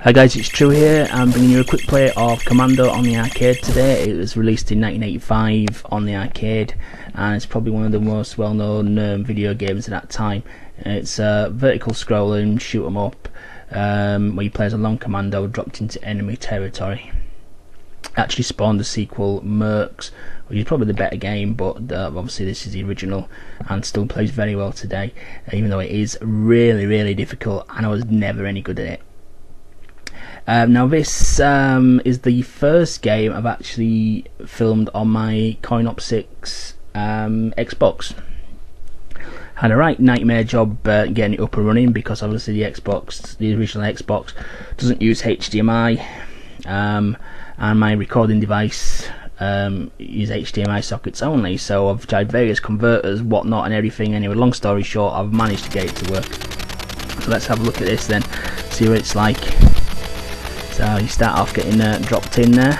Hi guys, it's True here. I'm bringing you a quick play of Commando on the arcade today. It was released in 1985 on the arcade, and it's probably one of the most well-known video games at that time. It's a vertical scrolling shoot 'em up where you play as a lone commando dropped into enemy territory. Actually spawned the sequel Mercs, which is probably the better game, but obviously this is the original and still plays very well today, even though it is really difficult and I was never any good at it. Now this is the first game I've actually filmed on my Coin-Op 6 Xbox. Had a right nightmare job getting it up and running, because obviously the original Xbox doesn't use HDMI, and my recording device use HDMI sockets only, so I've tried various converters, whatnot and everything. Anyway, long story short, I've managed to get it to work. So let's have a look at this then, see what it's like. So you start off getting dropped in there.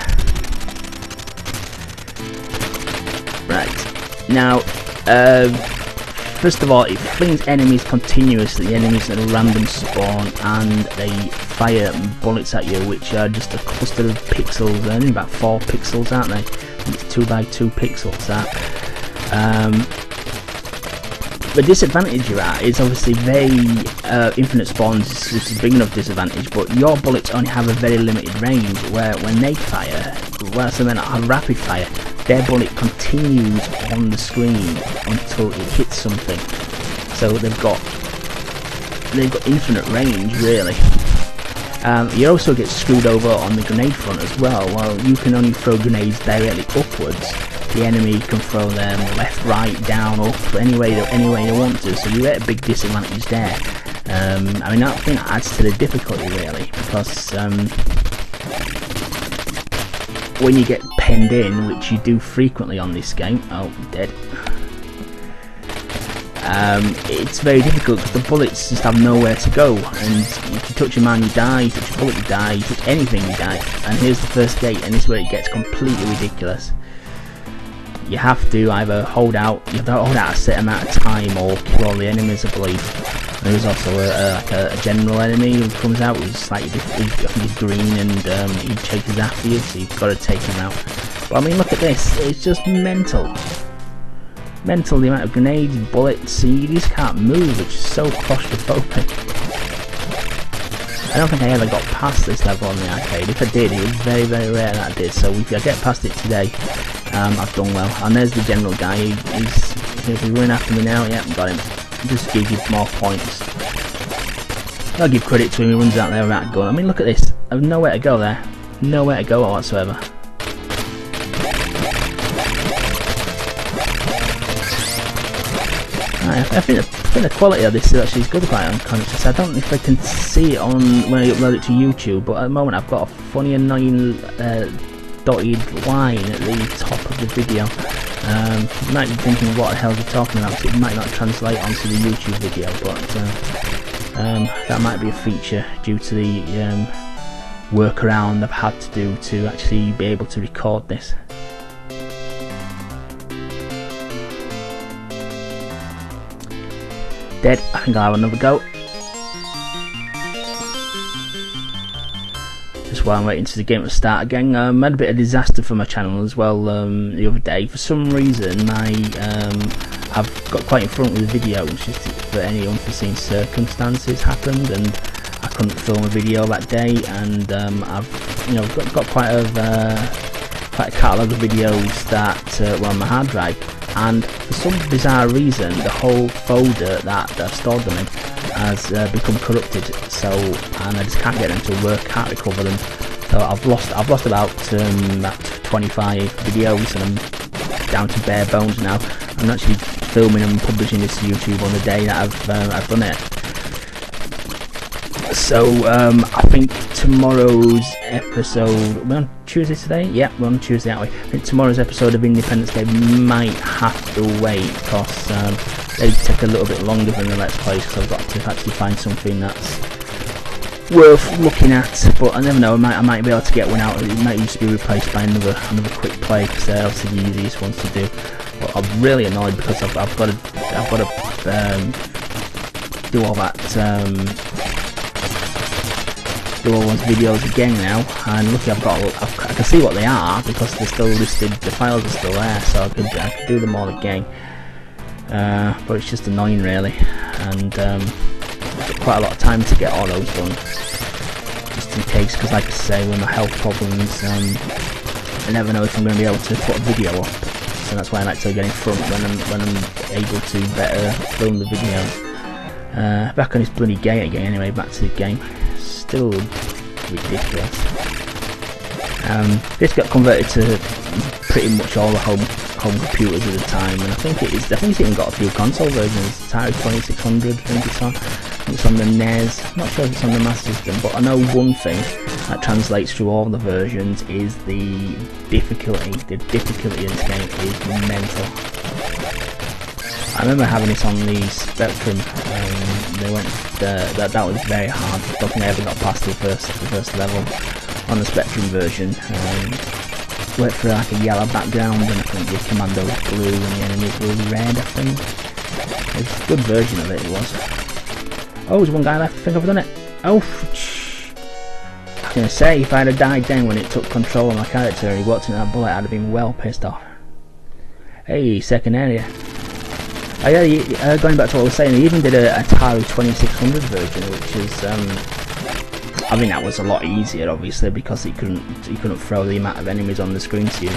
Right, now first of all, it flings enemies continuously, enemies that are random spawn, and they fire bullets at you, which are just a cluster of pixels. They're only about 4 pixels, aren't they? It's 2 by 2 pixels, that. The disadvantage you're at is obviously infinite spawns is a big enough disadvantage, but your bullets only have a very limited range, where when they fire, well, so then have rapid fire, their bullet continues on the screen until it hits something. So they've got infinite range, really. You also get screwed over on the grenade front as well. While you can only throw grenades directly upwards, the enemy can throw them left, right, down, up, any way they want to. So you're at a big disadvantage there. I mean, I think that adds to the difficulty, really, because when you get penned in, which you do frequently on this game, oh, dead. It's very difficult because the bullets just have nowhere to go, and if you touch a man you die, you touch a bullet you die, you touch anything you die. And here's the first gate, and this is where it gets completely ridiculous. You have to either hold out, a set amount of time, or kill all the enemies, I believe. And there's also a general enemy who comes out, who's slightly different. I think he's green, and he chases after you, so you've got to take him out. But I mean, look at this, it's just mental. Mental, the amount of grenades, bullets, you just can't move, which is so claustrophobic. I don't think I ever got past this level on the arcade. If I did, it was very rare that I did, so if I get past it today, I've done well. And there's the general guy, he's running after me now. Yep, got him. Just gives you more points. I'll give credit to him, he runs out there with that gun. I mean, look at this, I have nowhere to go there. Nowhere to go whatsoever. I think the quality of this is actually good, quite unconscious. I don't know if I can see it on when I upload it to YouTube, but at the moment I've got a funny annoying dotted line at the top of the video. You might be thinking, what the hell are you talking about, so it might not translate onto the YouTube video, but that might be a feature due to the workaround I've had to do to actually be able to record this. Dead. I think I'll have another go. Just while I'm waiting for the game to start again. I had a bit of disaster for my channel as well the other day. For some reason, I've got quite in front with the video, just for any unforeseen circumstances happened, and I couldn't film a video that day. And I've got quite a catalogue of videos that were on my hard drive. And for some bizarre reason, the whole folder that I've stored them in has become corrupted. So, and I just can't get them to work, can't recover them. So I've lost about 25 videos, and I'm down to bare bones now. I'm actually filming and publishing this to YouTube on the day that I've done it. So I think tomorrow's episode, we're on Tuesday today? Yeah, we're on Tuesday, aren't we? I think tomorrow's episode of Independence Day might have to wait, because they take a little bit longer than the Let's Plays, because I've got to actually find something that's worth looking at. But I never know, I might be able to get one out. It might just be replaced by another quick play, because they're obviously the easiest ones to do. But I'm really annoyed because I've got to do all that do all those videos again now, and lucky I can see what they are because they're still listed, the files are still there, so I could do them all again. But it's just annoying really, and took quite a lot of time to get all those done, just in case, because like I say, with my health problems, I never know if I'm going to be able to put a video up, so that's why I like to get in front when I'm able to better film the videos. Back on this bloody gate again anyway, back to the game. Still ridiculous. This got converted to pretty much all the home computers at the time, and I think it's even got a few console versions. Atari 2600, I think it's on. It's on the NES. I'm not sure if it's on the Master System, but I know one thing that translates through all the versions is the difficulty. The difficulty in this game is mental. I remember having this on the Spectrum. That was very hard. I don't think I ever got past the first level on the Spectrum version. Went for like a yellow background, and I think the Commando was blue and the enemies were red, I think. It's a good version of it, it was. Oh, there's one guy left, I think I've done it. Oh, I was going to say, if I had died then when it took control of my character and he walked into that bullet, I'd have been well pissed off. Hey, second area. Oh yeah, going back to what I was saying, he even did a Atari 2600 version, which is, I mean, that was a lot easier, obviously, because he couldn't throw the amount of enemies on the screen to you.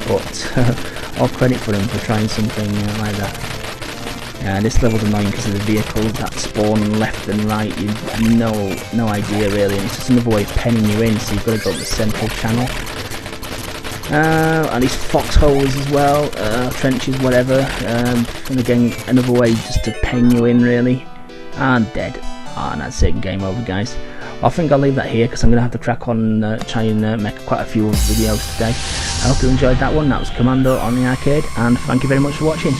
But all credit for him for trying something like that. This level's annoying because of the vehicles that spawn left and right. You've no idea really, and it's just another way of penning you in. So you've got to go to the central channel. And these foxholes as well, trenches, whatever. And again, another way just to pen you in really. And dead. And that's it, game over, guys. I think I'll leave that here because I'm going to have to crack on try and make quite a few videos today. I hope you enjoyed that one. That was Commando on the arcade, and thank you very much for watching.